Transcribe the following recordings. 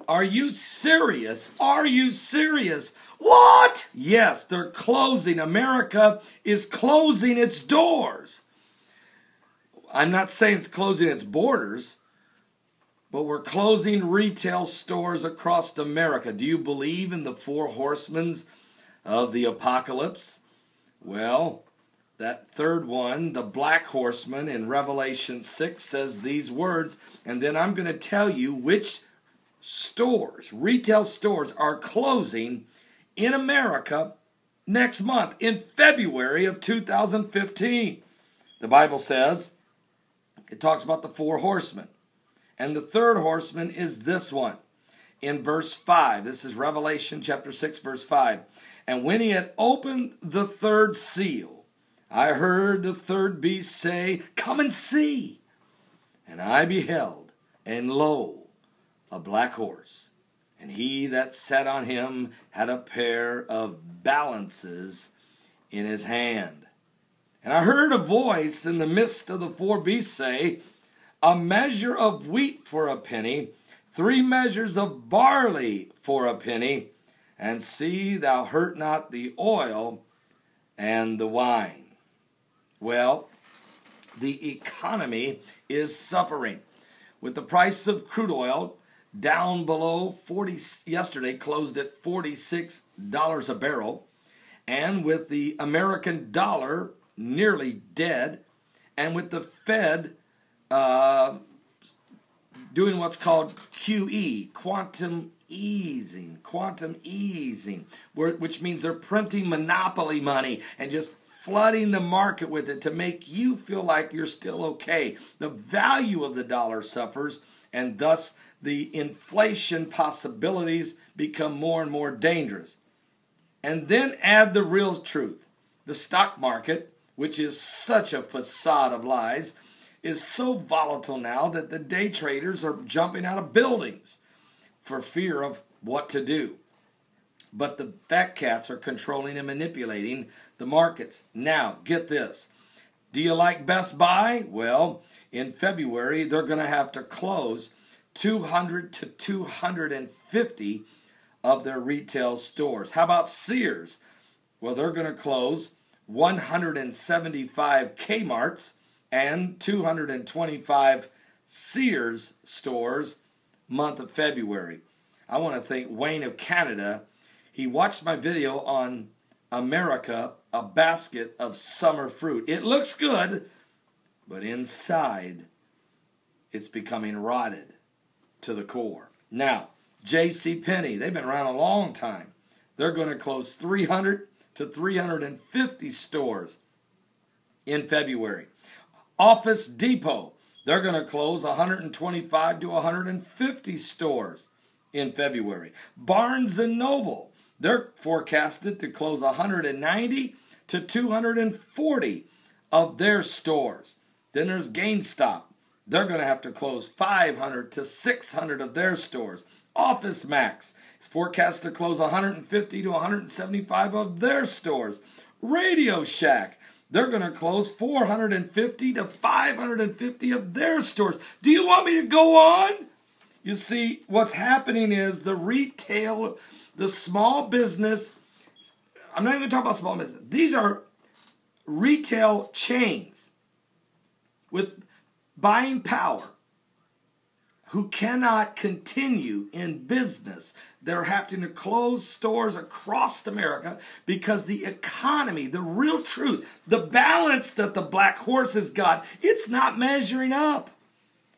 Are you serious? Are you serious? What? Yes, they're closing. America is closing its doors. I'm not saying it's closing its borders, but we're closing retail stores across America. Do you believe in the four horsemen of the apocalypse? Well, that third one, the black horseman in Revelation 6 says these words, and then I'm going to tell you which stores, retail stores, are closing in America next month, in February of 2015. The Bible says, it talks about the four horsemen. And the third horseman is this one. In verse 5, this is Revelation chapter 6, verse 5. And when he had opened the third seal, I heard the third beast say, "Come and see." And I beheld, and lo, a black horse. And he that sat on him had a pair of balances in his hand. And I heard a voice in the midst of the four beasts say, "A measure of wheat for a penny, 3 measures of barley for a penny, and see thou hurt not the oil and the wine." Well, the economy is suffering. With the price of crude oil down below 40, yesterday closed at $46 a barrel, and with the American dollar nearly dead, and with the Fed doing what's called QE, quantum easing, which means they're printing monopoly money and just flooding the market with it to make you feel like you're still okay. The value of the dollar suffers, and thus the inflation possibilities become more and more dangerous. And then add the real truth. The stock market, which is such a facade of lies, is so volatile now that the day traders are jumping out of buildings for fear of what to do. But the fat cats are controlling and manipulating the markets. Now, get this. Do you like Best Buy? Well, in February, they're going to have to close 200 to 250 of their retail stores. How about Sears? Well, they're going to close 175 K-Marts and 225 Sears stores month of February. I want to thank Wayne of Canada. He watched my video on America, a basket of summer fruit. It looks good, but inside it's becoming rotted to the core. Now, JCPenney, they've been around a long time. They're going to close 300 to 350 stores in February. Office Depot, they're going to close 125 to 150 stores in February. Barnes & Noble, they're forecasted to close 190 to 240 of their stores. Then there's GameStop. They're going to have to close 500 to 600 of their stores. Office Max is forecast to close 150 to 175 of their stores. Radio Shack, they're going to close 450 to 550 of their stores. Do you want me to go on? You see, what's happening is the retail, the small business, I'm not even talking about small business. These are retail chains with buying power who cannot continue in business. They're having to close stores across America because the economy, the real truth, the balance that the black horse has got, it's not measuring up.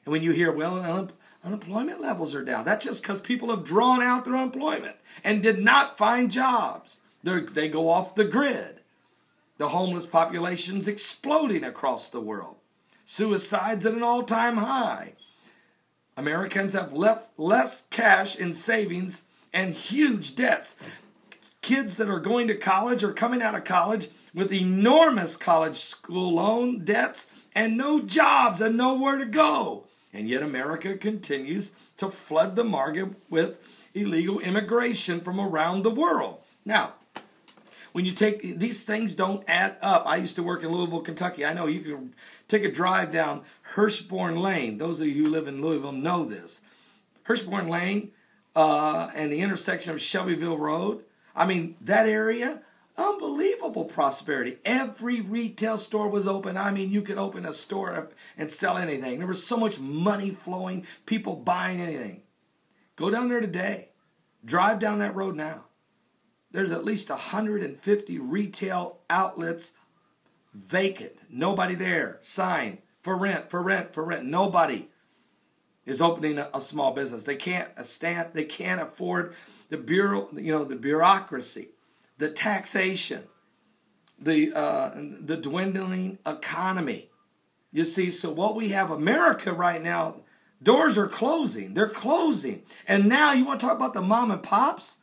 And when you hear, well, unemployment levels are down, that's just because people have drawn out their unemployment and did not find jobs. They go off the grid. The homeless population's exploding across the world. Suicides at an all-time high. Americans have left less cash in savings and huge debts. Kids that are going to college or coming out of college with enormous college school loan debts and no jobs and nowhere to go. And yet America continues to flood the market with illegal immigration from around the world. Now, when you take, these things don't add up. I used to work in Louisville, Kentucky. I know you can take a drive down Hirschborn Lane. Those of you who live in Louisville know this. Hirschborn Lane and the intersection of Shelbyville Road. I mean, that area, unbelievable prosperity. Every retail store was open. I mean, you could open a store and sell anything. There was so much money flowing, people buying anything. Go down there today. Drive down that road now. There's at least 150 retail outlets vacant. Nobody there. Sign for rent, for rent, for rent. Nobody is opening a small business. They can't afford the the bureaucracy, the taxation, the dwindling economy. You see, so what we have, America right now, doors are closing. They're closing. And now you want to talk about the mom and pops?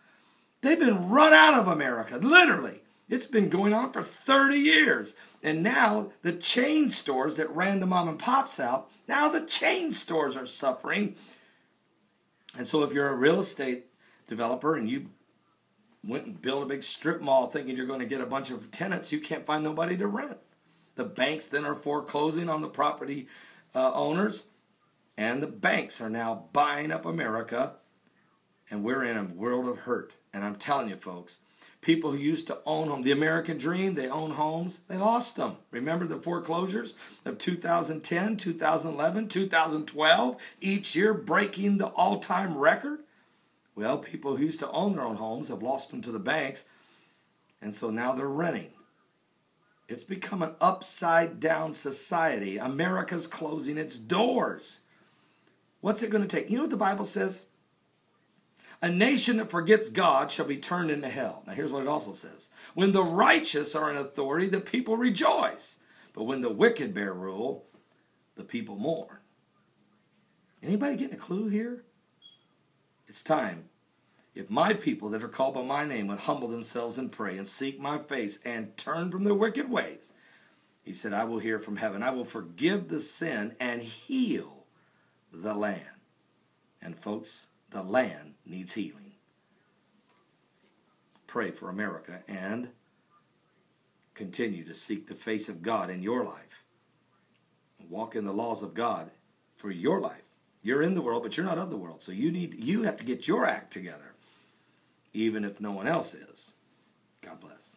They've been run out of America, literally. It's been going on for 30 years. And now the chain stores that ran the mom and pops out, now the chain stores are suffering. And so if you're a real estate developer and you went and built a big strip mall thinking you're going to get a bunch of tenants, you can't find nobody to rent. The banks then are foreclosing on the property owners, and the banks are now buying up America, and we're in a world of hurt. And I'm telling you, folks, people who used to own homes, the American dream, they own homes, they lost them. Remember the foreclosures of 2010, 2011, 2012, each year breaking the all-time record? Well, people who used to own their own homes have lost them to the banks, and so now they're renting. It's become an upside-down society. America's closing its doors. What's it going to take? You know what the Bible says? A nation that forgets God shall be turned into hell. Now here's what it also says. When the righteous are in authority, the people rejoice. But when the wicked bear rule, the people mourn. Anybody getting a clue here? It's time. If my people that are called by my name would humble themselves and pray and seek my face and turn from their wicked ways, he said, I will hear from heaven. I will forgive the sin and heal the land. And folks, the land needs healing. Pray for America and continue to seek the face of God in your life. Walk in the laws of God for your life. You're in the world, but you're not of the world. So you have to get your act together, even if no one else is. God bless.